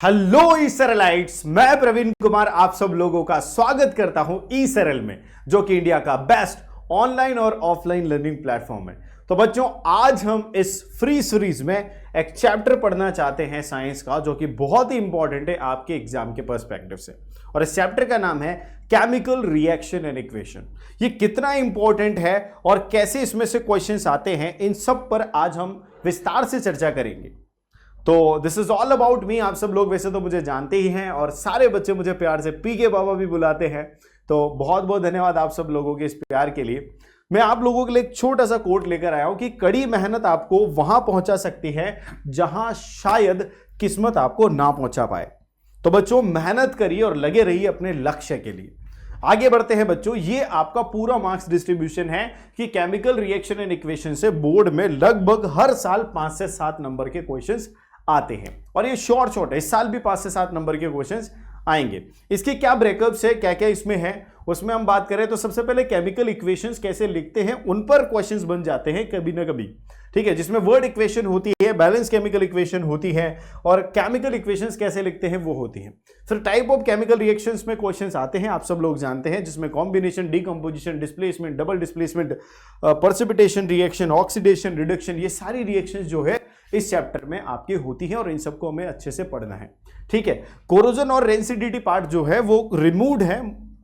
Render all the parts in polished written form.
Hello ई सरलाइट्स, मैं प्रवीण कुमार आप सब लोगों का स्वागत करता हूं ई सरल में, जो कि इंडिया का बेस्ट ऑनलाइन और ऑफलाइन लर्निंग प्लेटफॉर्म है। तो बच्चों, आज हम इस फ्री सीरीज में एक चैप्टर पढ़ना चाहते हैं साइंस का, जो कि बहुत ही इंपॉर्टेंट है आपके एग्जाम के पर्सपेक्टिव से। और इस चैप्टर का नाम है केमिकल रिएक्शन एंड इक्वेशन। ये कितना इंपॉर्टेंट है और कैसे इसमें से क्वेश्चंस आते हैं, इन सब पर आज हम विस्तार से चर्चा करेंगे। तो this is all about me. आप सब लोग वैसे तो मुझे जानते ही हैं और सारे बच्चे मुझे प्यार से पी के बाबा भी बुलाते हैं। तो बहुत बहुत धन्यवाद आप सब लोगों के इस प्यार के लिए। मैं आप लोगों के लिए एक छोटा सा कोट लेकर आया हूं कि कड़ी मेहनत आपको वहां पहुंचा सकती है जहां शायद किस्मत आपको ना पहुंचा पाए। तो बच्चों, मेहनत करिए और लगे रहिए अपने लक्ष्य के लिए। आगे बढ़ते हैं बच्चों। ये आपका पूरा मार्क्स डिस्ट्रीब्यूशन है कि केमिकल रिएक्शन एंड इक्वेशन से बोर्ड में लगभग हर साल 5 से 7 नंबर के क्वेश्चंस आते हैं और ये शॉर्ट है। इस साल भी 5 से 7 नंबर के क्वेश्चंस आएंगे। इसके क्या ब्रेकअप्स है, क्या क्या इसमें है, उसमें हम बात करें तो सबसे पहले केमिकल इक्वेशंस कैसे लिखते हैं, उन पर क्वेश्चंस बन जाते हैं कभी ना कभी, ठीक है, जिसमें वर्ड इक्वेशन होती है, बैलेंस केमिकल इक्वेशन होती है और केमिकल इक्वेशंस कैसे लिखते हैं वो होती हैं। फिर टाइप ऑफ केमिकल रिएक्शंस में क्वेश्चंस आते हैं, आप सब लोग जानते हैं, जिसमें combination, decomposition, displacement, double displacement, precipitation reaction, oxidation, reduction, ये सारी रिएक्शंस जो है इस चैप्टर में आपकी होती है और इन सबको हमें अच्छे से पढ़ना है, ठीक है। कोरोजन और रेंसिडिटी पार्ट जो है वो रिमूव्ड है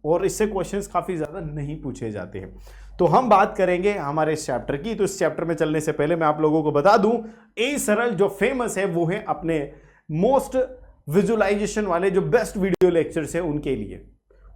और इससे क्वेश्चंस काफी ज्यादा नहीं पूछे जाते हैं। तो हम बात करेंगे हमारे इस चैप्टर की। तो इस चैप्टर में चलने से पहले मैं आप लोगों को बता दूं, ए सरल जो फेमस है वो है अपने मोस्ट विजुअलाइजेशन वाले जो बेस्ट वीडियो लेक्चर्स है उनके लिए।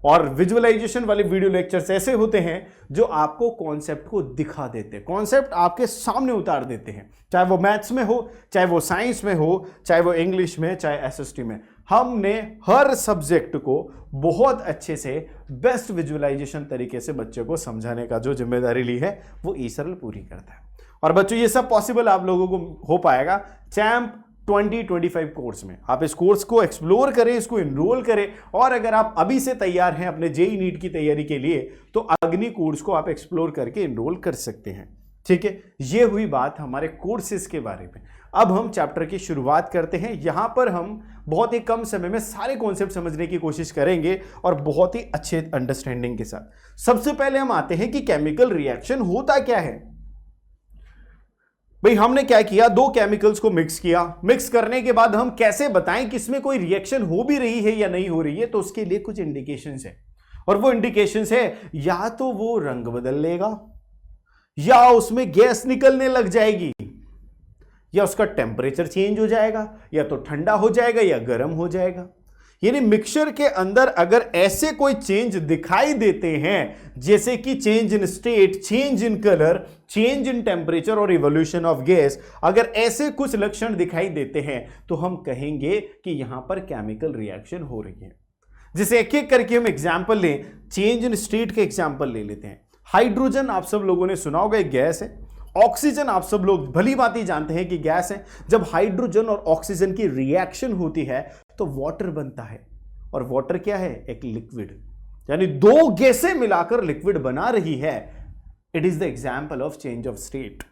और विजुअलाइजेशन वाले वीडियो लेक्चर्स ऐसे होते हैं जो आपको कॉन्सेप्ट को दिखा देते हैं, कॉन्सेप्ट आपके सामने उतार देते हैं, चाहे वो मैथ्स में हो, चाहे वो साइंस में हो, चाहे वो इंग्लिश में, चाहे एसएसटी में। हमने हर सब्जेक्ट को बहुत अच्छे से बेस्ट विजुअलाइजेशन तरीके से बच्चे को समझाने का जो जिम्मेदारी ली है वो ई सरल पूरी करता है। और बच्चों, ये सब पॉसिबल आप लोगों को हो पाएगा चैंप 2025 कोर्स में। आप इस कोर्स को एक्सप्लोर करें, इसको एनरोल करें और अगर आप अभी से तैयार हैं अपने जेई नीट की तैयारी के लिए तो अग्नि कोर्स को आप एक्सप्लोर करके एनरोल कर सकते हैं, ठीक है। ये हुई बात हमारे कोर्सेज के बारे में। अब हम चैप्टर की शुरुआत करते हैं। यहां पर हम बहुत ही कम समय में सारे कॉन्सेप्ट समझने की कोशिश करेंगे और बहुत ही अच्छे अंडरस्टैंडिंग के साथ। सबसे पहले हम आते हैं कि केमिकल रिएक्शन होता क्या है। भाई, हमने क्या किया, दो केमिकल्स को मिक्स किया। मिक्स करने के बाद हम कैसे बताएं कि इसमें कोई रिएक्शन हो भी रही है या नहीं हो रही है, तो उसके लिए कुछ इंडिकेशंस है और वो इंडिकेशंस है या तो वो रंग बदल लेगा, या उसमें गैस निकलने लग जाएगी, या उसका टेम्परेचर चेंज हो जाएगा, या तो ठंडा हो जाएगा या गर्म हो जाएगा। यानी मिक्सचर के अंदर अगर ऐसे कोई चेंज दिखाई देते हैं, जैसे कि change in state, change in colour, change in temperature और इवोल्यूशन ऑफ गैस, अगर ऐसे कुछ लक्षण दिखाई देते हैं तो हम कहेंगे कि यहां पर केमिकल रिएक्शन हो रही है। जैसे एक एक करके हम एग्जाम्पल लें, चेंज इन स्टेट के एग्जाम्पल ले लेते हैं। हाइड्रोजन आप सब लोगों ने सुना होगा, एक गैस है। ऑक्सीजन आप सब लोग भली भांति जानते हैं कि गैस है। जब हाइड्रोजन और ऑक्सीजन की रिएक्शन होती है तो वाटर बनता है, और वाटर क्या है, एक लिक्विड, यानी दो गैसें मिलाकर लिक्विड बना रही है। It is the example of change of state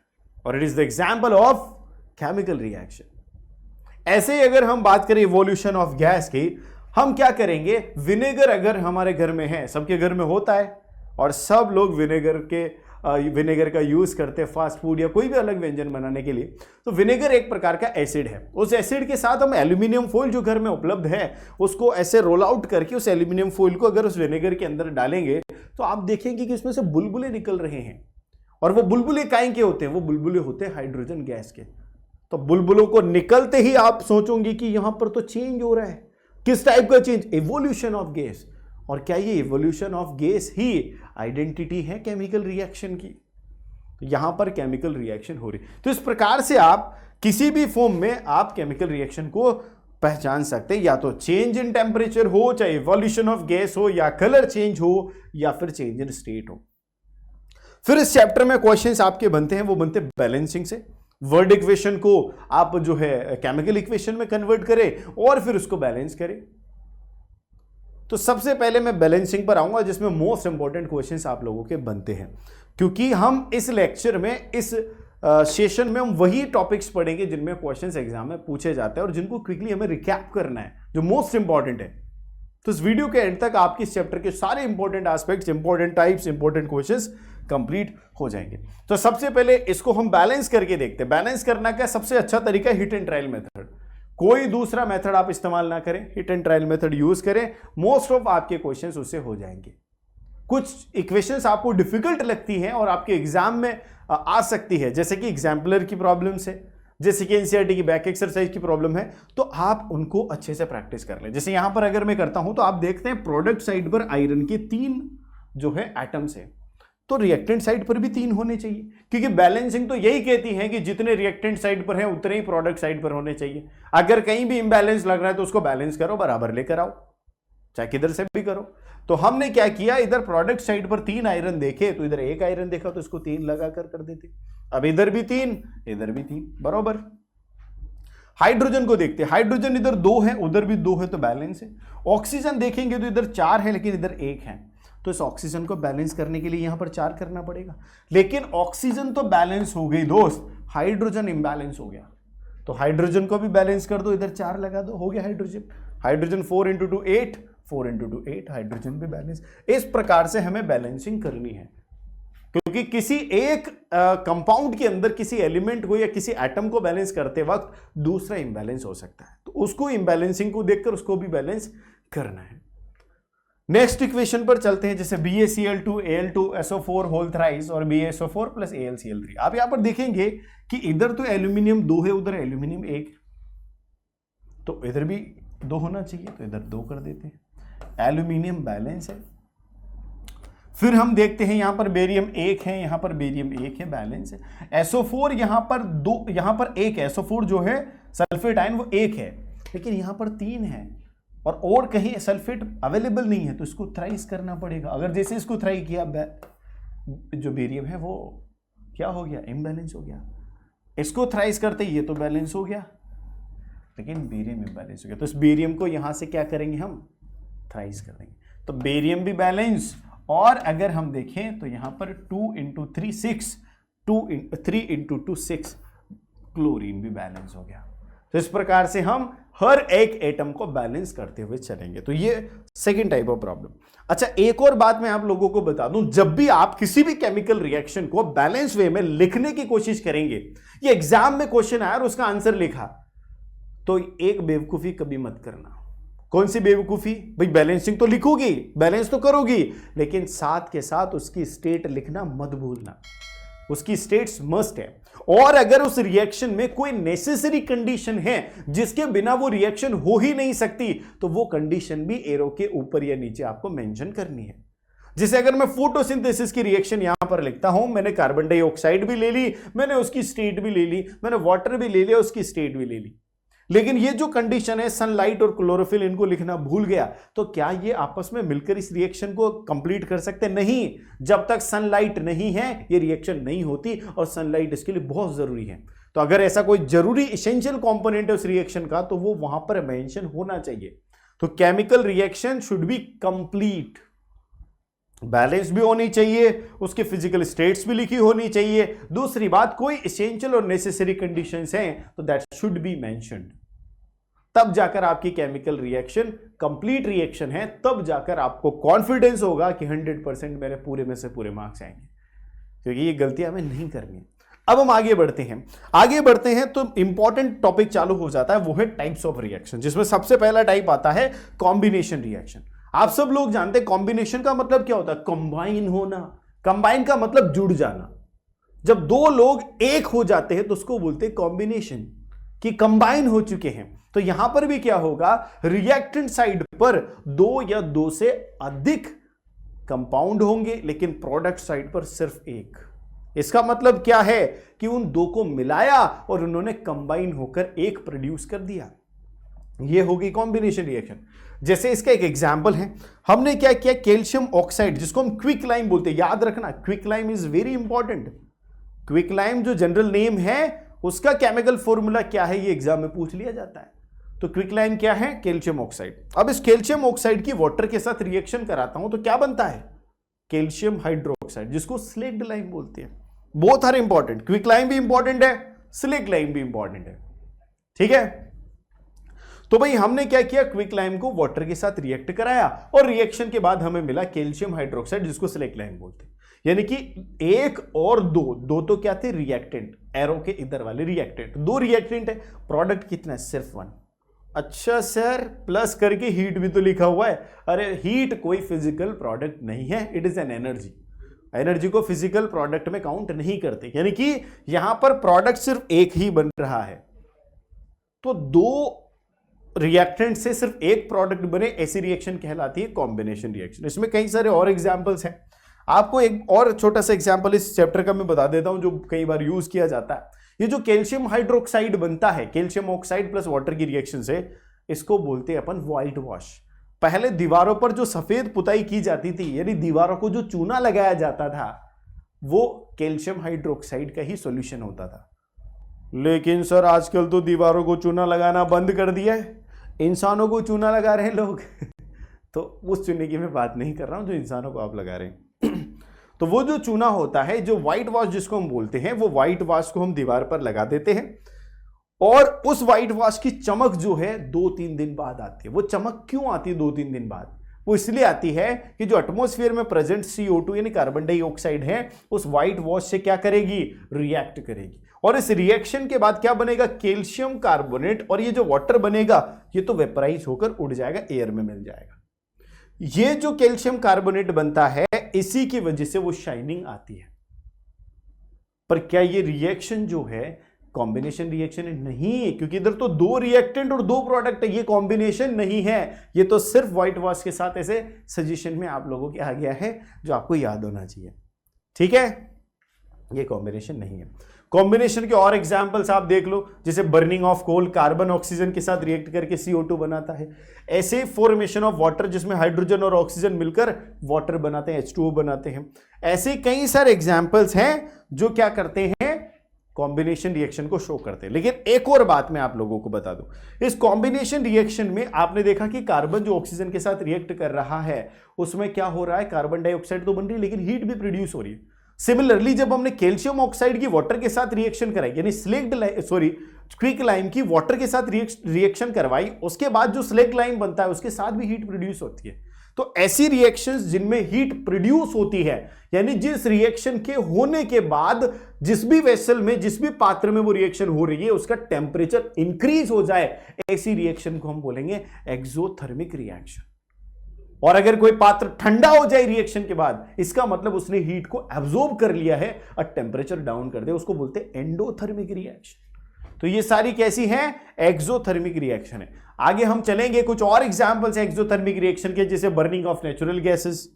और it is the example of chemical reaction. ऐसे ही अगर हम बात करें इवोल्यूशन ऑफ गैस की, हम क्या करेंगे, विनेगर अगर हमारे घर में है, सबके घर में होता है और सब लोग विनेगर का यूज करते हैं फास्ट फूड या कोई भी अलग व्यंजन बनाने के लिए। तो विनेगर एक प्रकार का एसिड है। उस एसिड के साथ हम एल्यूमिनियम फॉइल जो घर में उपलब्ध है उसको ऐसे रोल आउट करके उस एल्यूमिनियम फॉइल को अगर उस विनेगर के अंदर डालेंगे तो आप देखेंगे कि इसमें से बुलबुले निकल रहे हैं। और वो बुलबुले काहे के होते हैं, वो बुलबुले होते हैं हाइड्रोजन गैस के। तो बुलबुलों को निकलते ही आप सोचोगे कि यहां पर तो चेंज हो रहा है। किस टाइप का चेंज, इवोल्यूशन ऑफ गैस। और क्या ये evolution of gas he identity है केमिकल रिएक्शन की? तो यहां पर केमिकल रिएक्शन हो रही। तो इस प्रकार से आप किसी भी फॉर्म में आप केमिकल रिएक्शन को पहचान सकते हैं, या तो चेंज इन टेम्परेचर हो, चाहे इवोल्यूशन ऑफ गैस हो, या कलर चेंज हो, या फिर चेंज इन स्टेट हो। फिर इस चैप्टर में क्वेश्चंस आपके बनते हैं, वो बनते हैं बैलेंसिंग से। वर्ड इक्वेशन को आप जो है केमिकल इक्वेशन में कन्वर्ट करें और फिर उसको बैलेंस करें। तो सबसे पहले मैं बैलेंसिंग पर आऊंगा, जिसमें मोस्ट इंपॉर्टेंट क्वेश्चंस आप लोगों के बनते हैं, क्योंकि हम इस लेक्चर में इस सेशन में हम वही टॉपिक्स पढ़ेंगे जिनमें क्वेश्चंस एग्जाम में पूछे जाते हैं और जिनको क्विकली हमें रिकैप करना है, जो मोस्ट इंपॉर्टेंट है। तो इस वीडियो के एंड तक आपके इस चैप्टर के सारे important aspects, important types, important questions complete हो जाएंगे। तो सबसे पहले इसको हम बैलेंस करके देखते हैं। बैलेंस करना का सबसे अच्छा तरीका है हिट एंड ट्रायल मेथड। कोई दूसरा मेथड आप इस्तेमाल ना करें, hit and trial method use करें, मोस्ट ऑफ आपके क्वेश्चंस उससे हो जाएंगे। कुछ इक्वेशंस आपको डिफिकल्ट लगती हैं और आपके एग्जाम में आ सकती है, जैसे कि एग्जाम्पलर की प्रॉब्लम्स है, जैसे कि एनसीईआरटी की बैक एक्सरसाइज की प्रॉब्लम है, तो आप उनको अच्छे से प्रैक्टिस कर लें। जैसे यहां पर अगर मैं करता हूं तो आप देखते हैं प्रोडक्ट साइड पर आयरन के 3 जो है एटम्स है, तो रिएक्टेंट साइड पर भी 3 होने चाहिए, क्योंकि बैलेंसिंग तो यही कहती है कि जितने रिएक्टेंट साइड पर हैं उतने ही प्रोडक्ट साइड पर होने चाहिए। अगर कहीं भी इंबैलेंस लग रहा है तो उसको बैलेंस करो, बराबर लेकर आओ, चाहे किधर से भी करो। तो हमने क्या किया, इधर प्रोडक्ट साइड पर 3 आयरन देखे तो इधर 1 आयरन देखा तो इसको 3 लगाकर कर देते। अब इधर भी 3, इधर भी 3, बराबर। हाइड्रोजन को देखते हैं, हाइड्रोजन इधर 2 है, उधर भी 2 है, तो बैलेंस है। ऑक्सीजन देखेंगे तो इधर 4 है लेकिन इधर 1 है, तो इस ऑक्सीजन को बैलेंस करने के लिए यहां पर 4 करना पड़ेगा। लेकिन ऑक्सीजन तो बैलेंस हो गई दोस्त, हाइड्रोजन इंबैलेंस हो गया, तो हाइड्रोजन को भी बैलेंस कर दो, इधर 4 लगा दो, हो गया हाइड्रोजन। हाइड्रोजन 4 × 2 8, 4 × 2 8, हाइड्रोजन भी बैलेंस। इस प्रकार से हमें बैलेंसिंग करनी है, क्योंकि किसी एक कंपाउंड के अंदर किसी एलिमेंट को या किसी एटम को बैलेंस करते वक्त दूसरा इंबैलेंस हो सकता है, तो उसको इंबैलेंसिंग को देखकर उसको भी बैलेंस करना है। नेक्स्ट इक्वेशन पर चलते हैं, जैसे BaCl2 Al2 SO4 whole thrice और BaSO4 + AlCl3। आप यहां पर देखेंगे कि इधर तो एल्यूमिनियम 2 है, उधर एल्यूमिनियम 1, तो इधर भी 2 होना चाहिए, तो इधर 2 कर देते हैं। एल्यूमिनियम बैलेंस है। फिर हम देखते हैं यहां पर बेरियम 1 है, यहां पर बेरियम 1 है, बैलेंस है। SO4 यहां पर 2, यहां पर 1 है, SO4 जो है सल्फेट आयन वो 1 है, लेकिन यहां पर 3 है और कहीं सल्फेट अवेलेबल नहीं है, तो इसको थ्राइस करना पड़ेगा। अगर जैसे इसको थ्राई किया, जो बेरियम है वो क्या हो गया, इम्बैलेंस हो गया। इसको थ्राइस करते ये तो बैलेंस हो गया, लेकिन बेरियम इम्बैलेंस हो गया, तो इस बेरियम को यहां से क्या करेंगे, हम थ्राइस कर देंगे, तो बेरियम भी बैलेंस। और अगर हम देखें तो यहां पर 2 × 3 6, 3 × 2 6, क्लोरीन भी बैलेंस हो गया। तो इस प्रकार से हम हर एक एटम को बैलेंस करते हुए चलेंगे। तो ये सेकेंड टाइप ऑफ प्रॉब्लम। अच्छा, एक और बात मैं आप लोगों को बता दूं, जब भी आप किसी भी केमिकल रिएक्शन को बैलेंस वे में लिखने की कोशिश करेंगे, ये एग्जाम में क्वेश्चन आया और उसका आंसर लिखा, तो एक बेवकूफी कभी मत करना। कौन सी बेवकूफी भाई, बैलेंसिंग तो लिखोगी, बैलेंस तो करोगी, लेकिन साथ के साथ उसकी स्टेट लिखना मत भूलना, उसकी स्टेट्स मस्ट है। और अगर उस रिएक्शन में कोई नेसेसरी कंडीशन है जिसके बिना वो रिएक्शन हो ही नहीं सकती, तो वो कंडीशन भी एरो के ऊपर या नीचे आपको मेंशन करनी है। जैसे अगर मैं फोटोसिंथेसिस की रिएक्शन यहां पर लिखता हूं, मैंने कार्बन डाइऑक्साइड भी ले ली, मैंने उसकी स्टेट भी ले ली, मैंने वाटर भी ले लिया, उसकी स्टेट भी ले ली, लेकिन ये जो कंडीशन है सनलाइट और क्लोरोफिल, इनको लिखना भूल गया, तो क्या ये आपस में मिलकर इस रिएक्शन को कंप्लीट कर सकते? नहीं, जब तक सनलाइट नहीं है ये रिएक्शन नहीं होती, और सनलाइट इसके लिए बहुत जरूरी है। तो अगर ऐसा कोई जरूरी इसेंशियल कंपोनेंट है उस रिएक्शन का, तो वो वहां पर मेंशन होना चाहिए। तो chemical reaction should be complete, balance भी होनी चाहिए, उसके फिजिकल स्टेट्स भी लिखी होनी चाहिए। दूसरी बात, कोई एसेंशियल और नेसेसरी कंडीशंस हैं तो दैट शुड बी मेंशन्ड, तब जाकर आपकी केमिकल रिएक्शन कंप्लीट रिएक्शन है, तब जाकर आपको कॉन्फिडेंस होगा कि 100% मेरे पूरे में से पूरे मार्क्स आएंगे, क्योंकि ये गलतियां हमें नहीं करनी। अब हम आगे बढ़ते हैं तो इंपॉर्टेंट टॉपिक चालू हो जाता है, वो है टाइप्स ऑफ रिएक्शन, जिसमें सबसे पहला टाइप आता है कॉम्बिनेशन रिएक्शन। आप सब लोग जानते हैं कॉम्बिनेशन का मतलब क्या होता है, कंबाइन होना। कंबाइन का मतलब जुड़ जाना। जब 2 लोग एक हो जाते हैं तो उसको बोलते हैं कॉम्बिनेशन, कि कंबाइन हो चुके हैं। तो यहां पर भी क्या होगा, रिएक्टेंट साइड पर 2 या 2 से अधिक कंपाउंड होंगे, लेकिन प्रोडक्ट साइड पर सिर्फ 1। इसका मतलब क्या है कि उन 2 को मिलाया और उन्होंने कंबाइन होकर एक प्रोड्यूस कर दिया। यह होगी कॉम्बिनेशन रिएक्शन। जैसे इसका एक एग्जाम्पल है, हमने क्या किया, कैल्शियम ऑक्साइड, जिसको हम क्विक लाइम बोलते हैं, याद रखना quick lime is very important. Quick lime जो जनरल नेम है, उसका केमिकल फॉर्मूला क्या है, ये एग्जाम में पूछ लिया जाता है। तो क्विक लाइम क्या है, कैल्शियम ऑक्साइड। अब इस कैल्शियम ऑक्साइड की वाटर के साथ रिएक्शन कराता हूं तो क्या बनता है, कैल्शियम हाइड्रोक्साइड, जिसको स्लेक्ड लाइम बोलते हैं। Both are important, quick lime भी इंपॉर्टेंट है, स्लिक लाइम भी इंपॉर्टेंट है, ठीक है। तो भाई हमने क्या किया, क्विक लाइम को वाटर के साथ रिएक्ट कराया और रिएक्शन के बाद हमें मिला कैल्शियम हाइड्रोक्साइड, जिसको स्लिक लाइम बोलते हैं। यानी कि एक और दो तो क्या थे, रिएक्टेंट, एरो के इधर वाले रिएक्टेंट, दो रिएक्टेंट है, प्रोडक्ट कितना है, सिर्फ वन। अच्छा सर, प्लस करके हीट भी तो लिखा हुआ है। अरे हीट कोई फिजिकल प्रोडक्ट नहीं है, it is an energy. Energy को फिजिकल प्रोडक्ट में काउंट नहीं करते, यानी कि यहां पर प्रोडक्ट सिर्फ एक ही बन रहा है। तो दो रिएक्टेंट से सिर्फ एक प्रोडक्ट बने, ऐसी रिएक्शन कहलाती है कॉम्बिनेशन रिएक्शन। इसमें कई सारे और एग्जांपल्स हैं, आपको एक और छोटा सा एग्जांपल इस चैप्टर का मैं बता देता हूं जो कई बार यूज किया जाता है। ये जो कैल्शियम हाइड्रोक्साइड बनता है, कैल्शियम ऑक्साइड प्लस वाटर की रिएक्शन से, इसको बोलते हैं अपन व्हाइट वॉश। पहले दीवारों पर जो सफेद पुताई की जाती थी, यानी दीवारों को जो चूना लगाया जाता था, वो कैल्शियम हाइड्रोक्साइड का ही सॉल्यूशन होता था। लेकिन सर आजकल तो दीवारों को चूना लगाना बंद कर दिया है, इंसानों को चूना लगा रहे हैं लोग तो उस चूने की मैं बात नहीं कर रहा हूं जो इंसानों को आप लगा रहे हैं तो वो जो चूना होता है, जो व्हाइट वॉश जिसको हम बोलते हैं, वो व्हाइट वॉश को हम दीवार पर लगा देते हैं और उस व्हाइट वॉश की चमक जो है 2-3 दिन बाद आती है। वो चमक क्यों आती है 2-3 दिन बाद? वो इसलिए आती है कि जो एटमॉस्फेयर में प्रेजेंट CO2 यानी कार्बन डाइऑक्साइड है, उस व्हाइट वॉश से क्या करेगी, रिएक्ट करेगी, और इस रिएक्शन के बाद क्या बनेगा, कैल्शियम कार्बोनेट, और ये जो वाटर बनेगा ये तो वेपराइज होकर उड़ जाएगा, एयर में मिल जाएगा। ये जो कैल्शियम कार्बोनेट बनता है, इसी की वजह से वो शाइनिंग आती है। पर क्या ये रिएक्शन जो है कॉम्बिनेशन रिएक्शन है? नहीं, क्योंकि इधर तो दो रिएक्टेंट और दो प्रोडक्ट है, ये कॉम्बिनेशन नहीं है। ये तो सिर्फ व्हाइट वॉश के साथ ऐसे सजेशन में आप लोगों के आ गया है, जो आपको याद होना चाहिए, ठीक है। ये कॉम्बिनेशन नहीं है। कॉम्बिनेशन के और एग्जांपल्स आप देख लो, जैसे burning of coal, carbon oxygen के साथ रिएक्ट करके CO2 बनाता है। ऐसे फॉर्मेशन ऑफ वाटर, जिसमें हाइड्रोजन और ऑक्सीजन मिलकर वाटर बनाते हैं, H2O बनाते हैं। ऐसे कई सारे एग्जांपल्स हैं जो क्या करते हैं, कॉम्बिनेशन रिएक्शन को शो करते हैं। लेकिन एक और बात मैं आप लोगों को बता दूं, इस कॉम्बिनेशन रिएक्शन में आपने देखा कि कार्बन जो ऑक्सीजन के साथ रिएक्ट कर रहा है, उसमें क्या हो रहा है, कार्बन डाइऑक्साइड तो बन रही है लेकिन हीट भी प्रोड्यूस हो रही है। सिमिलरली जब हमने कैल्शियम ऑक्साइड की वाटर के साथ रिएक्शन कराई, यानी क्विक लाइम की वाटर के साथ रिएक्शन करवाई, उसके बाद जो स्लेक लाइम बनता है उसके साथ भी हीट प्रोड्यूस होती है। तो ऐसी रिएक्शंस जिनमें हीट प्रोड्यूस होती है, यानी जिस रिएक्शन के होने के बाद जिस भी वेसल में, जिस भी पात्र में वो रिएक्शन हो रही है, उसका टेम्परेचर इंक्रीज हो जाए, ऐसी रिएक्शन को हम बोलेंगे एक्सोथर्मिक रिएक्शन। और अगर कोई पात्र ठंडा हो जाए रिएक्शन के बाद, इसका मतलब उसने हीट को एब्जॉर्ब कर लिया है और टेम्परेचर डाउन कर दे, उसको बोलते हैं एंडोथर्मिक रिएक्शन। तो ये सारी कैसी हैं, एक्सोथर्मिक रिएक्शन है। आगे हम चलेंगे, कुछ और एग्जांपल्स एक्सोथर्मिक रिएक्शन के, जैसे बर्निंग ऑफ नेचुरल गैसेस,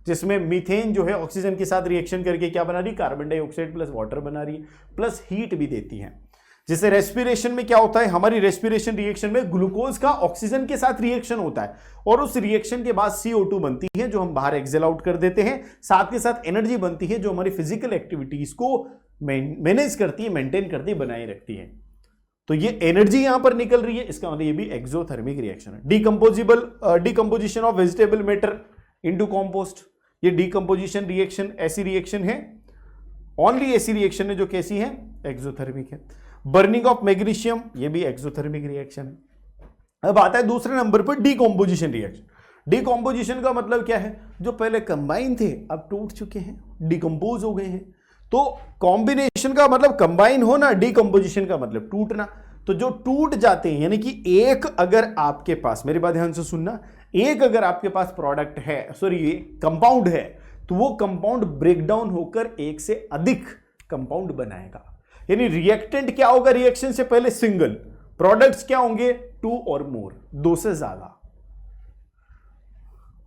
जिसमें मीथेन जो है ऑक्सीजन के साथ रिएक्शन करके क्या बना रही, कार्बन डाइऑक्साइड प्लस वाटर बना रही है, प्लस हीट भी देती है। जैसे रेस्पिरेशन में क्या होता है, हमारी रेस्पिरेशन रिएक्शन में ग्लूकोज का ऑक्सीजन के साथ रिएक्शन होता है और उस रिएक्शन के बाद CO2 बनती है जो हम बाहर एक्सेल आउट कर देते हैं। साथ के साथ एनर्जी बनती है जो हमारी फिजिकल एक्टिविटीज को मैनेज करती है, मेंटेन करती है, बनाए रखती है। तो ये एनर्जी यहां पर निकल रही है, इसका मतलब ये भी एक्सोथर्मिक रिएक्शन है। Decomposition of vegetable matter into compost, ये डिकम्पोजिशन रिएक्शन ऐसी रिएक्शन है, ओनली ऐसी रिएक्शन है जो कैसी है, एक्सोथर्मिक है। बर्निंग ऑफ मैग्नीशियम, ये भी एक्सोथर्मिक रिएक्शन है। अब आता है दूसरे नंबर पर डिकम्पोजिशन रिएक्शन। डिकम्पोजिशन का मतलब क्या है, जो पहले कंबाइन थे अब टूट चुके हैं, डिकम्पोज हो गए हैं। तो कॉम्बिनेशन का मतलब कंबाइन होना, डिकम्पोजिशन का मतलब टूटना। तो जो टूट जाते हैं, यानी कि एक अगर आपके पास, मेरी बात ध्यान से सुनना, एक अगर आपके पास प्रोडक्ट है, सॉरी कंपाउंड है, तो वो कंपाउंड ब्रेकडाउन होकर एक से अधिक कंपाउंड बनाएगा। यानी रिएक्टेंट क्या होगा, रिएक्शन से पहले सिंगल, प्रोडक्ट्स क्या होंगे, 2 और मोर, 2 से ज्यादा।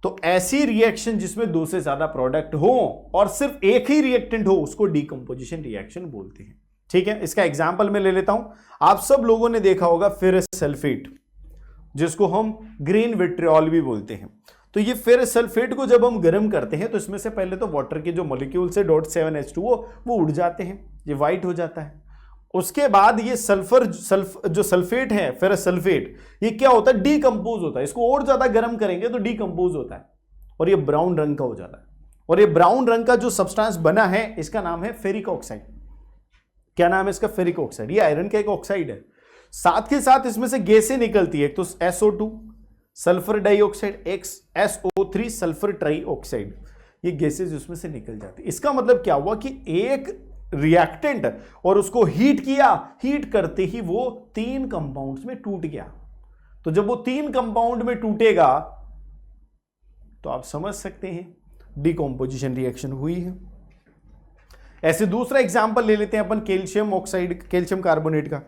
तो ऐसी रिएक्शन जिसमें 2 से ज्यादा प्रोडक्ट हो और सिर्फ एक ही रिएक्टेंट हो, उसको डिकम्पोजिशन रिएक्शन बोलते हैं। ठीक है, इसका एग्जांपल मैं ले लेता हूं। आप सब लोगों ने देखा होगा फेरस सल्फेट, जिसको हम ग्रीन विट्रियोल भी बोलते हैं। तो ये फेरस सल्फेट को जब हम गर्म करते हैं तो इसमें से पहले तो वाटर के जो मॉलिक्यूल्स है .7H2O वो उड़ जाते हैं, ये व्हाइट हो जाता है। उसके बाद ये जो सल्फेट है, फेरस सल्फेट, ये क्या होता है, डीकंपोज होता है। इसको और ज्यादा गर्म करेंगे तो डीकंपोज होता है और ये ब्राउन रंग का हो जाता है। और ये ब्राउन रंग का जो सब्सटेंस बना है इसका नाम है फेरिक ऑक्साइड। क्या नाम है इसका? Ferric oxide. ये आयरन का एक ऑक्साइड है। साथ के साथ इसमें से गैसें निकलती है, तो SO2 sulphur dioxide, SO3 sulphur trioxide, ये गैसेज उसमें से निकल जाती है। इसका मतलब क्या हुआ कि एक रिएक्टेंट और उसको हीट किया, हीट करते ही वो 3 कंपाउंड्स में टूट गया। तो जब वो 3 कंपाउंड में टूटेगा तो आप समझ सकते हैं डिकम्पोजिशन रिएक्शन हुई है। ऐसे दूसरा एग्जांपल ले लेते हैं अपन कैल्शियम ऑक्साइड, कैल्शियम कार्बोनेट का।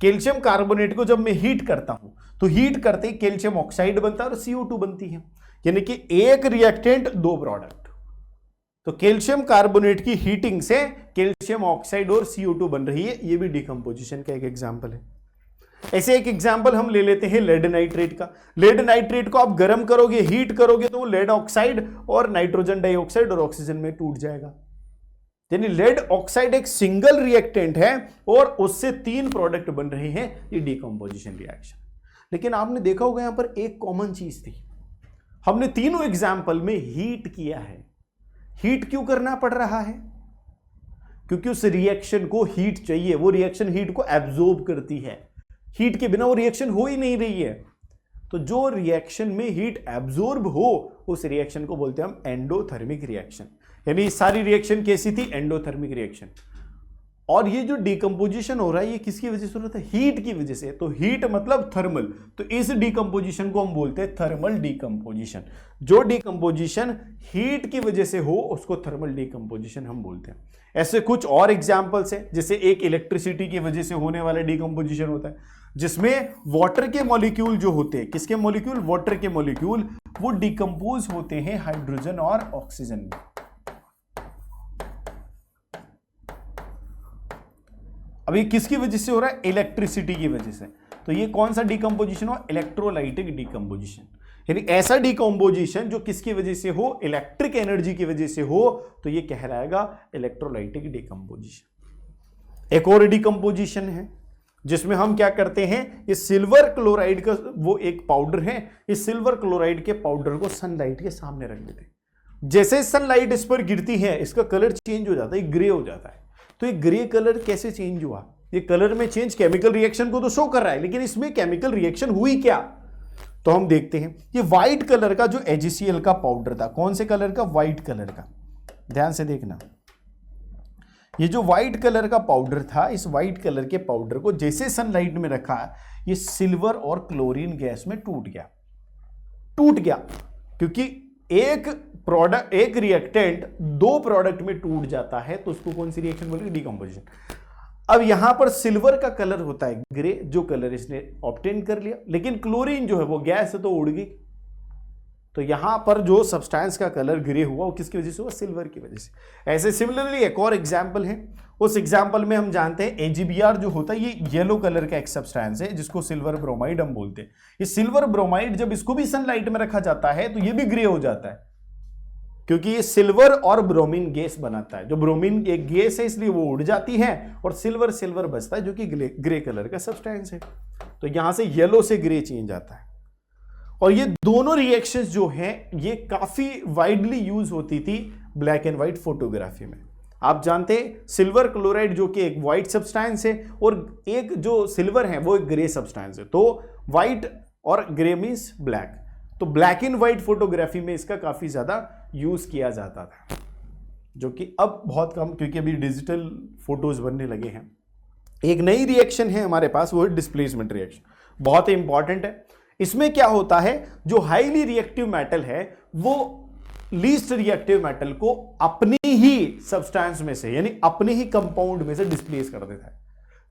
कैल्शियम कार्बोनेट को जब मैं हीट करता हूं तो हीट करते ही कैल्शियम ऑक्साइड बनता है और CO2 बनती है, यानी कि एक रिएक्टेंट 2 प्रोडक्ट। तो कैल्शियम कार्बोनेट की हीटिंग से कैल्शियम ऑक्साइड और CO2 बन रही है, ये भी डिकम्पोजिशन का एक एग्जांपल है। ऐसे एक एग्जांपल हम ले लेते हैं लेड नाइट्रेट का। लेड नाइट्रेट को आप गर्म करोगे, हीट करोगे तो वो लेड ऑक्साइड और नाइट्रोजन डाइऑक्साइड और ऑक्सीजन में टूट जाएगा। यानी लेड ऑक्साइड एक सिंगल रिएक्टेंट है और उससे 3 प्रोडक्ट बन रहे हैं, ये डिकम्पोजिशन रिएक्शन। लेकिन आपने देखा होगा यहां पर एक कॉमन चीज थी, हमने तीनों एग्जांपल में हीट किया है। हीट क्यों करना पड़ रहा है? क्योंकि उस रिएक्शन को हीट चाहिए, वो रिएक्शन हीट को एब्जॉर्ब करती है। हीट के बिना वो रिएक्शन हो ही नहीं रही है। तो जो रिएक्शन में हीट एब्जॉर्ब हो उस रिएक्शन को बोलते हैं हम एंडोथर्मिक रिएक्शन। यानी सारी रिएक्शन कैसी थी? Endothermic reaction. और ये जो डिकम्पोजिशन हो रहा है ये किसकी वजह से हो रहा है? हीट की वजह से। तो हीट मतलब थर्मल, तो इस डिकम्पोजिशन को हम बोलते हैं थर्मल डिकम्पोजिशन। जो डिकम्पोजिशन हीट की वजह से हो उसको थर्मल डिकम्पोजिशन हम बोलते हैं। ऐसे कुछ और एग्जांपल्स हैं, जैसे एक इलेक्ट्रिसिटी की वजह से होने वाला डिकम्पोजिशन होता है जिसमें वाटर के मॉलिक्यूल जो होते हैं, किसके मॉलिक्यूल? वाटर के मॉलिक्यूल, वो डिकम्पोज होते हैं हाइड्रोजन और ऑक्सीजन में। अभी किसकी वजह से हो रहा है? इलेक्ट्रिसिटी की वजह से। तो ये कौन सा डिकम्पोजिशन हो? Electrolytic decomposition. यानी ऐसा डिकम्पोजिशन जो किसकी वजह से हो? इलेक्ट्रिक एनर्जी की वजह से हो, तो ये कहलाएगा इलेक्ट्रोलाइटिक डिकम्पोजिशन। एक और डिकम्पोजिशन है जिसमें हम क्या करते हैं, ये सिल्वर क्लोराइड का वो एक पाउडर है, इस सिल्वर क्लोराइड के पाउडर को सनलाइट के सामने रख देते हैं। जैसे सनलाइट इस पर गिरती है इसका कलर चेंज हो जाता है, ग्रे हो जाता है। तो ये ग्रे कलर कैसे चेंज हुआ? ये कलर में चेंज केमिकल रिएक्शन को तो शो कर रहा है, लेकिन इसमें केमिकल रिएक्शन हुई क्या? तो हम देखते हैं ये व्हाइट कलर का जो HCl का पाउडर था, कौन से कलर का? व्हाइट कलर का। ध्यान से देखना, ये जो व्हाइट कलर का पाउडर था, इस व्हाइट कलर के पाउडर को जैसे सनलाइट में रखा, ये सिल्वर और क्लोरीन गैस में टूट गया। क्योंकि एक प्रोडक्ट, एक रिएक्टेंट 2 प्रोडक्ट में टूट जाता है तो उसको कौन सी रिएक्शन बोलते हैं? डिकम्पोजिशन। अब यहां पर सिल्वर का कलर होता है ग्रे, जो कलर इसने ऑब्टेन कर लिया, लेकिन क्लोरीन जो है वो गैस से तो उड़ गई। तो यहां पर जो सब्सटेंस का कलर ग्रे हुआ वो किसकी वजह से हुआ? सिल्वर की वजह से। ऐसे सिमिलरली एक और एग्जांपल है, उस एग्जांपल में हम जानते हैं AgBr जो होता है ये येलो कलर का एक सब्सटेंस है जिसको सिल्वर ब्रोमाइड हम बोलते हैं। ये सिल्वर ब्रोमाइड जब इसको भी सनलाइट में रखा जाता है तो ये भी ग्रे हो जाता है, क्योंकि ये सिल्वर और ब्रोमीन गैस बनाता है। जो ब्रोमीन एक गैस है इसलिए वो उड़ जाती है और सिल्वर बचता है जो कि ग्रे कलर का सब्सटेंस है। तो यहां से येलो से ग्रे चेंज आता है। और ये दोनों रिएक्शंस जो हैं ये काफी वाइडली यूज होती थी ब्लैक एंड व्हाइट फोटोग्राफी में। आप जानते हैं सिल्वर क्लोराइड जो कि एक व्हाइट सब्सटेंस है और एक जो सिल्वर है वो एक ग्रे सब्सटेंस है। तो व्हाइट और ग्रे मींस ब्लैक। तो ब्लैक एंड व्हाइट फोटोग्राफी में इसका काफी ज्यादा यूज किया जाता था, जो कि अब बहुत कम, क्योंकि अभी डिजिटल फोटोज बनने लगे हैं। एक नई रिएक्शन है हमारे पास, वो है डिस्प्लेसमेंट रिएक्शन, बहुत ही इंपॉर्टेंट है। इसमें क्या होता है, जो हाईली रिएक्टिव मेटल है वो लीस्ट रिएक्टिव मेटल को अपनी ही सब्सटेंस में से, यानी अपने ही कंपाउंड में से डिस्प्लेस कर देता है।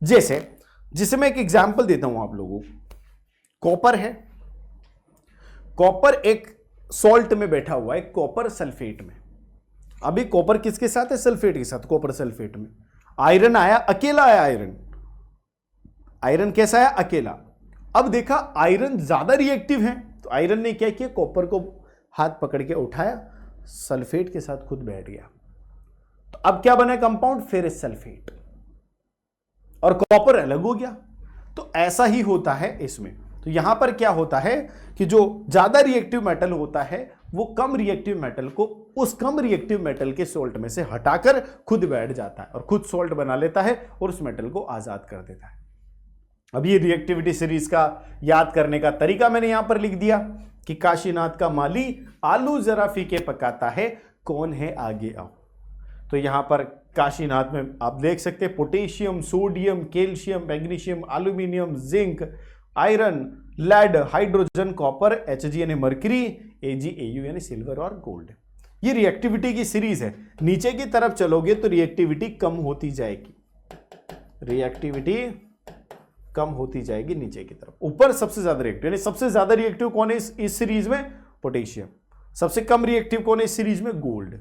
जैसे मैं एक एग्जांपल देता हूं आप लोगों को। कॉपर है, कॉपर एक सॉल्ट में बैठा हुआ है, कॉपर सल्फेट में। अभी कॉपर किसके साथ है? सल्फेट के साथ, कॉपर सल्फेट में। आयरन आया, अकेला आया आयरन कैसा है? अकेला। अब देखा आयरन ज्यादा रिएक्टिव है, तो आयरन ने क्या किया? कॉपर को हाथ पकड़ के उठाया, सल्फेट के साथ खुद बैठ गया। तो अब क्या बना कंपाउंड? फेरस सल्फेट, और कॉपर अलग हो गया। तो ऐसा ही होता है इसमें। तो यहां पर क्या होता है कि जो ज्यादा रिएक्टिव मेटल होता है वो कम रिएक्टिव मेटल को उस कम रिएक्टिव मेटल के सोल्ट में से हटाकर खुद बैठ जाता है और खुद सोल्ट बना लेता है और उस मेटल को आजाद कर देता है। अब ये रिएक्टिविटी सीरीज का याद करने का तरीका मैंने यहां पर लिख दिया कि काशीनाथ का माली आलू जरा फीके पकाता है, कौन है आगे आओ। तो यहां पर काशीनाथ में आप देख सकते हैं potassium, sodium, calcium, magnesium, aluminium, zinc, iron, lead, hydrogen, copper, Hg यानी मर्करी, Ag, Au यानी सिल्वर और गोल्ड। ये रिएक्टिविटी की सीरीज है। नीचे की तरफ चलोगे तो रिएक्टिविटी कम होती जाएगी, रिएक्टिविटी कम होती जाएगी नीचे की तरफ। ऊपर सबसे ज्यादा रिएक्टिव, यानी सबसे ज्यादा रिएक्टिव कौन है इस सीरीज में? पोटेशियम। सबसे कम रिएक्टिव कौन है इस सीरीज में? गोल्ड।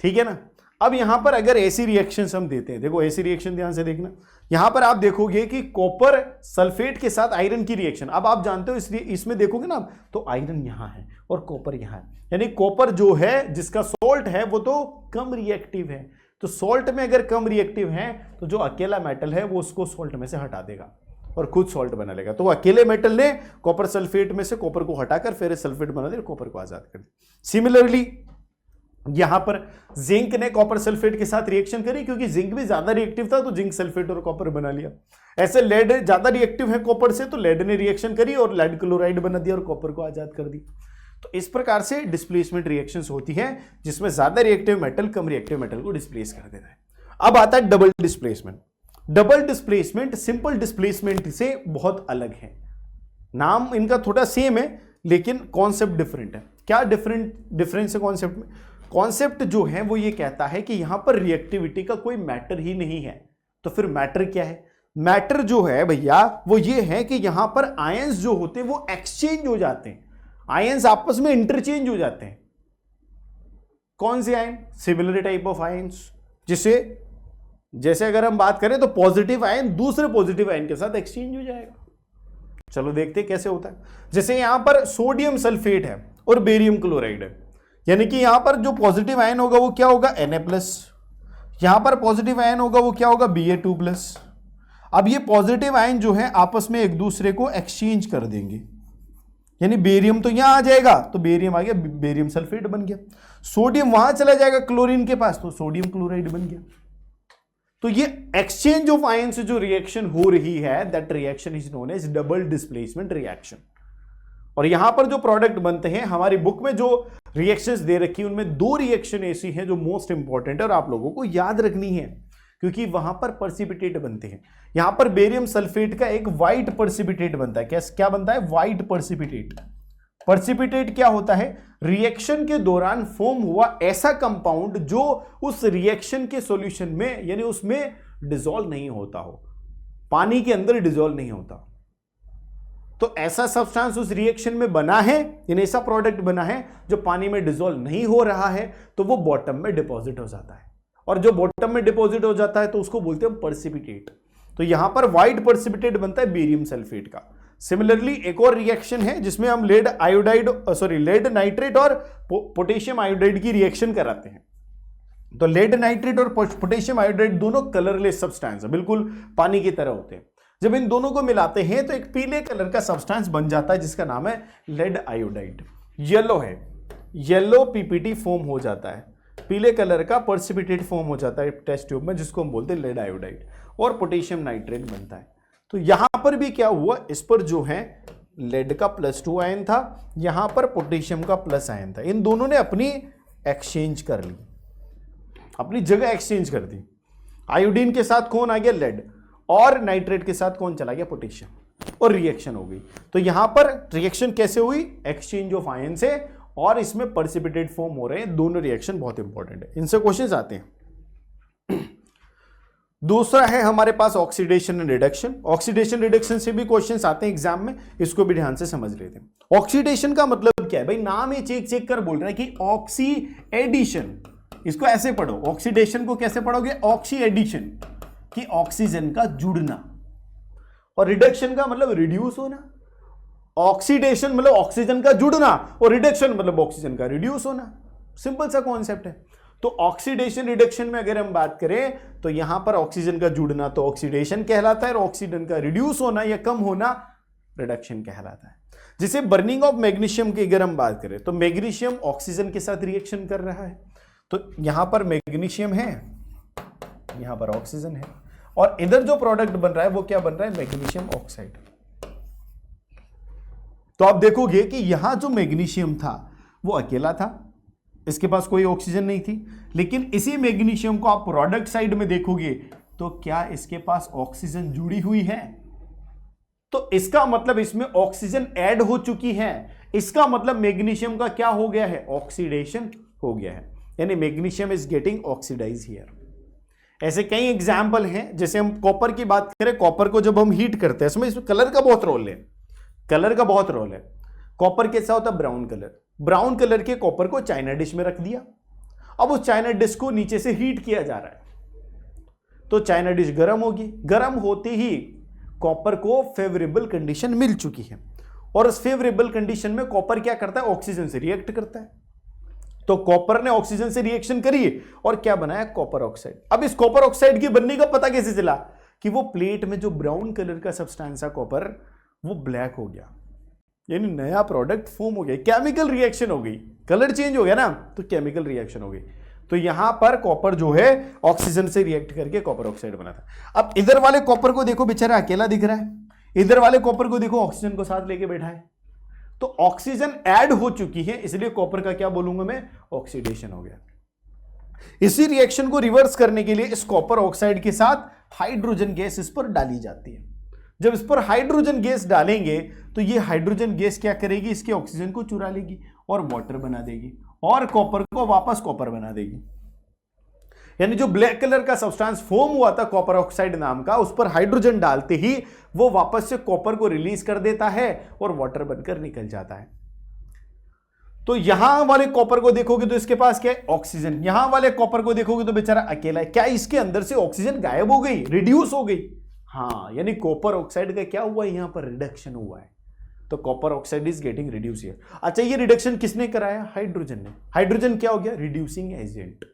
ठीक है ना। अब यहां पर अगर ऐसी रिएक्शन हम देते हैं, देखो ऐसी रिएक्शन ध्यान से देखना, यहां पर आप देखोगे कि कॉपर सल्फेट के साथ आयरन की रिएक्शन। अब आप जानते हो इसमें देखोगे ना तो आयरन यहां है और कॉपर यहां है, यानी कॉपर जो है जिसका सोल्ट है वो तो कम रिएक्टिव है। तो सोल्ट में अगर कम रिएक्टिव है तो जो अकेला मेटल है वो उसको सोल्ट में से हटा देगा और खुद सोल्ट बना लेगा। तो अकेले मेटल ने कॉपर सल्फेट में से कॉपर को हटाकर फिर सल्फेट बना दिया, कॉपर को आजाद कर दिया। सिमिलरली यहां पर जिंक ने कॉपर सल्फेट के साथ रिएक्शन करी, क्योंकि जिंक भी ज्यादा रिएक्टिव था तो जिंक सल्फेट और कॉपर बना लिया। ऐसे लेड ज्यादा रिएक्टिव है कॉपर से तो लेड ने रिएक्शन करी और लेड क्लोराइड बना दिया और कॉपर को आजाद कर दी। तो इस प्रकार से डिस्प्लेसमेंट रिएक्शंस होती है जिसमें ज्यादा रिएक्टिव मेटल कम रिएक्टिव मेटल को डिस्प्लेस कर देता है। अब आता है double displacement. Double displacement simple displacement से बहुत अलग है। नाम इनका थोड़ा सेम है लेकिन कॉन्सेप्ट डिफरेंट है। क्या डिफरेंस है कॉन्सेप्ट में? कॉन्सेप्ट जो है वो ये कहता है कि यहां पर रिएक्टिविटी का कोई मैटर ही नहीं है। तो फिर मैटर क्या है? मैटर जो है भैया वो ये है कि यहां पर आयंस जो होते हैं वो एक्सचेंज हो जाते हैं, आयंस आपस में इंटरचेंज हो जाते हैं। कौन से ion? Similar type of ions. जैसे अगर हम बात करें तो पॉजिटिव आयन दूसरे पॉजिटिव आयन के साथ एक्सचेंज हो जाएगा। चलो देखते हैं कैसे होता है। जैसे यहां पर सोडियम सल्फेट है और बेरियम क्लोराइड है, यानी कि यहां पर जो पॉजिटिव आयन होगा वो क्या होगा? Na+। यहां पर पॉजिटिव आयन होगा वो क्या होगा? Ba2+। अब ये पॉजिटिव आयन जो है आपस में एक दूसरे को एक्सचेंज कर देंगे, यानी बेरियम तो यहां आ जाएगा तो बेरियम आ गया, बेरियम सल्फेट बन गया। सोडियम वहां चला जाएगा क्लोरीन के पास तो सोडियम क्लोराइड बन गया। तो ये एक्सचेंज ऑफ आयन से जो रिएक्शन हो रही है that reaction is known as double displacement reaction. और यहां पर जो प्रोडक्ट बनते हैं, हमारी बुक में जो रिएक्शंस दे रखी है उनमें दो रिएक्शन ऐसी हैं जो मोस्ट इंपॉर्टेंट है और आप लोगों को याद रखनी है क्योंकि वहां पर पर्सिपिटेट बनते हैं। यहां पर बेरियम सल्फेट का एक व्हाइट पर्सिपिटेट बनता है। क्या बनता है? व्हाइट पर्सिपिटेट। पर्सिपिटेट क्या होता है? रिएक्शन के दौरान फॉर्म हुआ ऐसा कंपाउंड जो उस रिएक्शन के सॉल्यूशन में यानी उसमें डिसॉल्व नहीं होता हो, पानी के अंदर डिसॉल्व नहीं होता। तो ऐसा सब्सटेंस उस रिएक्शन में बना है, यानी ऐसा प्रोडक्ट बना है जो पानी में डिसॉल्व नहीं हो रहा है, तो वो बॉटम में डिपॉजिट हो जाता है। और जो बॉटम में डिपॉजिट हो जाता है तो उसको बोलते हैं पर्सिपिटेट। तो यहां पर व्हाइट पर्सिपिटेट बनता है बेरियम सल्फेट का। सिमिलरली एक और रिएक्शन है जिसमें हम लेड नाइट्रेट और पोटेशियम आयोडाइड की रिएक्शन कराते हैं। तो लेड नाइट्रेट और पोटेशियम आयोडाइड दोनों कलरलेस सब्सटेंस है, बिल्कुल पानी की तरह होते हैं। जब इन दोनों को मिलाते हैं तो एक पीले कलर का सब्सटेंस बन जाता है जिसका नाम है लेड आयोडाइड। येलो है, येलो पीपीटी फॉर्म हो जाता है, पीले कलर का पर्सिपिटेट फॉर्म हो जाता है टेस्ट ट्यूब में जिसको हम बोलते हैं लेड आयोडाइड, और पोटेशियम नाइट्रेट बनता है। तो यहां पर भी क्या हुआ, इस पर जो है लेड का +2 आयन था, यहां पर पोटेशियम का प्लस आयन था। इन दोनों ने अपनी एक्सचेंज कर ली, अपनी जगह एक्सचेंज कर दी। आयोडीन के साथ कौन आ गया? लेड, और नाइट्रेट के साथ कौन चला गया? पोटेशियम, और रिएक्शन हो गई। तो यहां पर रिएक्शन कैसे हुई? एक्सचेंज ऑफ आयन से, और इसमें पर्सिपिटेट फॉर्म हो रहे हैं। दोनों रिएक्शन बहुत इंपॉर्टेंट है, इनसे क्वेश्चंस आते हैं। दूसरा है हमारे पास oxidation and reduction. Oxidation reduction से भी क्वेश्चंस आते हैं एग्जाम में, इसको भी ध्यान से समझ लेते हैं। ऑक्सीडेशन का मतलब क्या है भाई? नाम ही चेक कर बोल रहा है कि ऑक्सी एडिशन, इसको ऐसे पढ़ो। ऑक्सीडेशन को कैसे पढ़ोगे? ऑक्सी एडिशन, कि ऑक्सीजन का जुड़ना, और रिडक्शन का मतलब रिड्यूस होना। ऑक्सीडेशन मतलब ऑक्सीजन का जुड़ना और रिडक्शन मतलब ऑक्सीजन का रिड्यूस होना। सिंपल सा कॉन्सेप्ट है। तो ऑक्सीडेशन रिडक्शन में अगर हम बात करें तो यहां पर ऑक्सीजन का जुड़ना तो ऑक्सीडेशन कहलाता है, और ऑक्सीजन का रिड्यूस होना या कम होना रिडक्शन कहलाता है। जिसे बर्निंग ऑफ मैग्नीशियम की अगर हम बात करें तो मैग्नीशियम ऑक्सीजन के साथ रिएक्शन कर रहा है, तो यहां पर मैग्नीशियम है, यहां पर ऑक्सीजन है, और इधर जो प्रोडक्ट बन रहा है वो क्या बन रहा है, मैग्नीशियम ऑक्साइड। तो आप देखोगे कि यहां जो मैग्नीशियम था वो अकेला था, इसके पास कोई ऑक्सीजन नहीं थी, लेकिन इसी मैग्नीशियम को आप प्रोडक्ट साइड में देखोगे तो क्या इसके पास ऑक्सीजन जुड़ी हुई है, तो इसका मतलब इसमें ऑक्सीजन ऐड हो चुकी है, इसका मतलब मैग्नीशियम का क्या हो गया है, ऑक्सीडेशन हो गया है, यानी magnesium is getting oxidise here. ऐसे कई एग्जाम्पल हैं, जैसे हम कॉपर की बात करें, कॉपर को जब हम हीट करते हैं इसमें कलर का बहुत रोल है, कलर का बहुत रोल है। कॉपर कैसा होता है, ब्राउन कलर, ब्राउन कलर के कॉपर को चाइना डिश में रख दिया, अब उस चाइना डिश को नीचे से हीट किया जा रहा है, तो चाइना डिश गर्म होगी, गर्म होते ही कॉपर को फेवरेबल कंडीशन मिल चुकी है, और उस फेवरेबल कंडीशन में कॉपर क्या करता है, ऑक्सीजन से रिएक्ट करता है। तो कॉपर ने ऑक्सीजन से रिएक्शन करी और क्या बनाया, कॉपर ऑक्साइड। अब इस कॉपर ऑक्साइड के बनने का पता कैसे चला, कि वो प्लेट में जो ब्राउन कलर का सब्सटेंस है कॉपर, वो ब्लैक हो गया, यानी नया प्रोडक्ट फॉर्म हो गया, केमिकल रिएक्शन हो गई, कलर चेंज हो गया ना, तो केमिकल रिएक्शन हो गई। तो यहां पर कॉपर जो है ऑक्सीजन से रिएक्ट करके कॉपर ऑक्साइड बना था। अब इधर वाले कॉपर को देखो, बेचारा अकेला दिख रहा है, इधर वाले कॉपर को देखो ऑक्सीजन को साथ लेके बैठा है, तो ऑक्सीजन ऐड हो चुकी है, इसलिए कॉपर का क्या बोलूंगा मैं, ऑक्सीडेशन हो गया। इसी रिएक्शन को रिवर्स करने के लिए इस कॉपर ऑक्साइड के साथ हाइड्रोजन गैस इस पर डाली जाती है। जब इस पर हाइड्रोजन गैस डालेंगे तो ये हाइड्रोजन गैस क्या करेगी, इसके ऑक्सीजन को चुरा लेगी और वाटर बना देगी, और कॉपर को वापस कॉपर बना देगी। यानी जो ब्लैक कलर का सब्सटेंस फॉर्म हुआ था कॉपर ऑक्साइड नाम का, उस पर हाइड्रोजन डालते ही वो वापस से कॉपर को रिलीज कर देता है और वाटर बनकर निकल जाता है। तो यहां वाले कॉपर को देखोगे तो इसके पास क्या है, ऑक्सीजन। यहां वाले कॉपर को देखोगे तो बेचारा अकेला है, क्या इसके अंदर से ऑक्सीजन गायब हो गई, रिड्यूस हो गई, हाँ, यानी कॉपर ऑक्साइड का क्या हुआ है, यहां पर रिडक्शन हुआ है। तो copper oxide is getting reduce here. अच्छा, ये रिडक्शन किसने कराया, हाइड्रोजन ने। हाइड्रोजन क्या हो गया, रिड्यूसिंग एजेंट।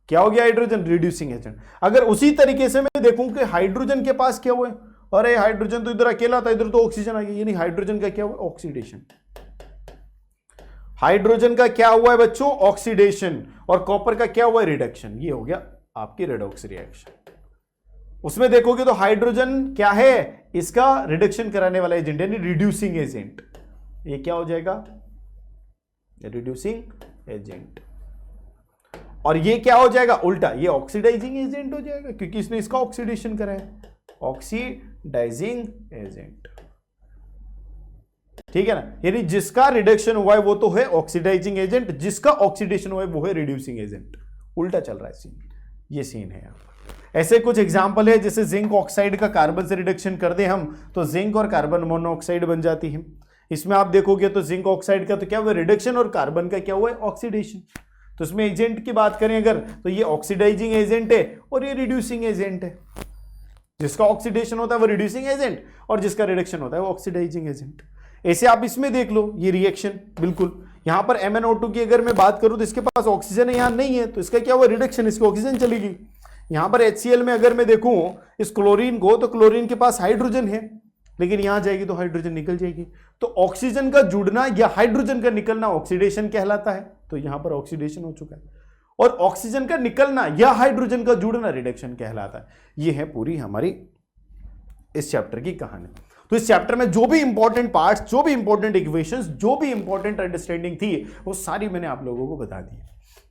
क्या हो गया, हाइड्रोजन रिड्यूसिंग एजेंट। अगर उसी तरीके से मैं देखूं कि हाइड्रोजन के पास क्या हुआ है, अरे हाइड्रोजन तो इधर अकेला था, इधर तो ऑक्सीजन आ गया, यानी हाइड्रोजन का क्या हुआ, ऑक्सीडेशन। हाइड्रोजन का क्या हुआ है बच्चों, ऑक्सीडेशन, और कॉपर का क्या हुआ है, रिडक्शन। ये हो गया आपकी रेडॉक्स रिएक्शन। उसमें देखोगे तो हाइड्रोजन क्या है, इसका रिडक्शन कराने वाला एजेंट, यानी रिड्यूसिंग एजेंट। ये क्या हो जाएगा, रिड्यूसिंग एजेंट। और ये क्या हो जाएगा, उल्टा, ये ऑक्सीडाइजिंग एजेंट हो जाएगा, क्योंकि इसने इसका ऑक्सीडेशन कराया, ऑक्सीडाइजिंग एजेंट। ठीक है ना, यानी जिसका रिडक्शन हुआ है वो तो है ऑक्सीडाइजिंग एजेंट, जिसका ऑक्सीडेशन हुआ है वो है रिड्यूसिंग एजेंट। उल्टा चल रहा है सीन, ये सीन है यहाँ। ऐसे कुछ एग्जाम्पल है, जैसे जिंक ऑक्साइड का कार्बन से रिडक्शन कर दे हम तो जिंक और कार्बन मोनोऑक्साइड बन जाती है। इसमें आप देखोगे तो जिंक ऑक्साइड का तो क्या हुआ, रिडक्शन, और कार्बन का क्या हुआ है, ऑक्सीडेशन। तो इसमें एजेंट की बात करें अगर, तो ये ऑक्सीडाइजिंग एजेंट है और ये रिड्यूसिंग एजेंट है। जिसका ऑक्सीडेशन होता है वो रिड्यूसिंग एजेंट, और जिसका रिडक्शन होता है वो ऑक्सीडाइजिंग एजेंट। ऐसे आप इसमें देख लो, ये रिएक्शन बिल्कुल, यहां पर MnO2 की अगर मैं बात करूं तो इसके पास ऑक्सीजन है, यहां नहीं है, तो इसका क्या हुआ, रिडक्शन, इसकी ऑक्सीजन चलेगी। यहां पर HCl में अगर मैं देखूं इस क्लोरीन को, तो क्लोरीन के पास हाइड्रोजन है, लेकिन यहां जाएगी तो हाइड्रोजन निकल जाएगी। तो ऑक्सीजन का जुड़ना या हाइड्रोजन का निकलना ऑक्सीडेशन कहलाता है, तो यहां पर ऑक्सीडेशन हो चुका है। और ऑक्सीजन का निकलना या हाइड्रोजन का जुड़ना रिडक्शन कहलाता है। यह है पूरी हमारी इस चैप्टर की कहानी। तो इस चैप्टर में जो भी इंपॉर्टेंट पार्ट्स, जो भी इंपॉर्टेंट इक्वेशंस, जो भी इंपॉर्टेंट अंडरस्टैंडिंग थी, वो सारी मैंने आप लोगों को बता दी।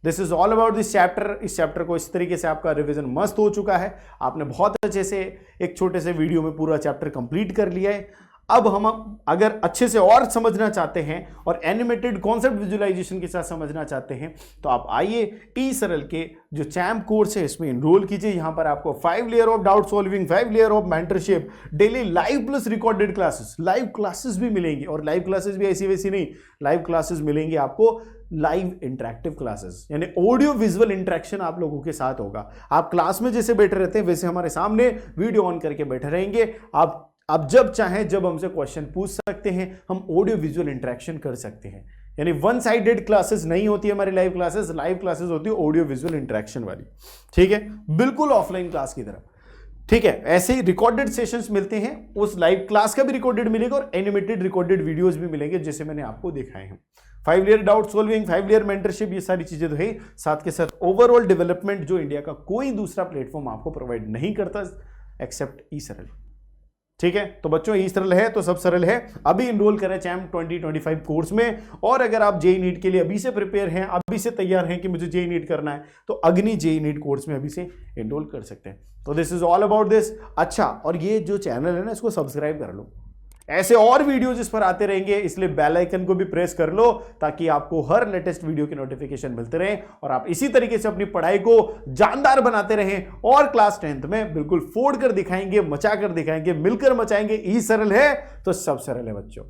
This is all about this chapter. इस चैप्टर को इस तरीके से आपका रिवीजन मस्त हो चुका है, आपने बहुत अच्छे से एक छोटे से वीडियो में पूरा चैप्टर कंप्लीट कर लिया है। अब हम अगर अच्छे से और समझना चाहते हैं और एनिमेटेड कॉन्सेप्ट विजुअलाइजेशन के साथ समझना चाहते हैं, तो आप आइए ई सरल के जो चैम्प कोर्स है इसमें इनरोल कीजिए। यहाँ पर आपको 5 layer of doubt solving, 5 layer of mentorship, daily live plus recorded classes, live classes भी मिलेंगी, और लाइव क्लासेस भी ऐसी वैसी नहीं, लाइव क्लासेस मिलेंगी आपको, लाइव इंटरेक्टिव क्लासेस, यानी ऑडियो विजुअल इंटरेक्शन आप लोगों के साथ होगा। आप क्लास में जैसे बैठे रहते हैं वैसे हमारे सामने वीडियो ऑन करके बैठे रहेंगे। आप जब चाहें जब हमसे क्वेश्चन पूछ सकते हैं, हम ऑडियो विजुअल इंटरेक्शन कर सकते हैं। यानी वन साइडेड क्लासेस नहीं होती है हमारी लाइव क्लासेस होती है ऑडियो विजुअल इंटरेक्शन वाली। ठीक है, बिल्कुल ऑफलाइन क्लास की तरह। ठीक है, ऐसे ही रिकॉर्डेड सेशंस मिलते हैं, उस लाइव क्लास का भी रिकॉर्डेड मिलेगा और एनिमेटेड रिकॉर्डेड वीडियोस भी मिलेंगे जैसे मैंने आपको दिखाए हैं। 5 year doubt solving, 5 year mentorship, ये सारी चीजें तो है, साथ के साथ ओवरऑल डेवलपमेंट जो इंडिया का कोई दूसरा प्लेटफॉर्म आपको प्रोवाइड नहीं करता एक्सेप्ट ईसरल। ठीक है, तो बच्चों ई सरल है तो सब सरल है। अभी इनरोल करें चैम्प 2025 कोर्स में। और अगर आप जेई नीट के लिए अभी से प्रिपेयर हैं, अभी से तैयार हैं कि मुझे जेई नीट करना है, तो अग्नि जेई नीट कोर्स में अभी से इनरोल कर सकते हैं। तो this is all about this. अच्छा, और ये जो चैनल है ना, इसको सब्सक्राइब कर लो, ऐसे और वीडियोज इस पर आते रहेंगे, इसलिए बेल आइकन को भी प्रेस कर लो ताकि आपको हर लेटेस्ट वीडियो की नोटिफिकेशन मिलते रहे और आप इसी तरीके से अपनी पढ़ाई को जानदार बनाते रहें और क्लास 10th में बिल्कुल फोड़ कर दिखाएंगे, मचा कर दिखाएंगे, मिलकर मचाएंगे। ई सरल है तो सब सरल है बच्चों।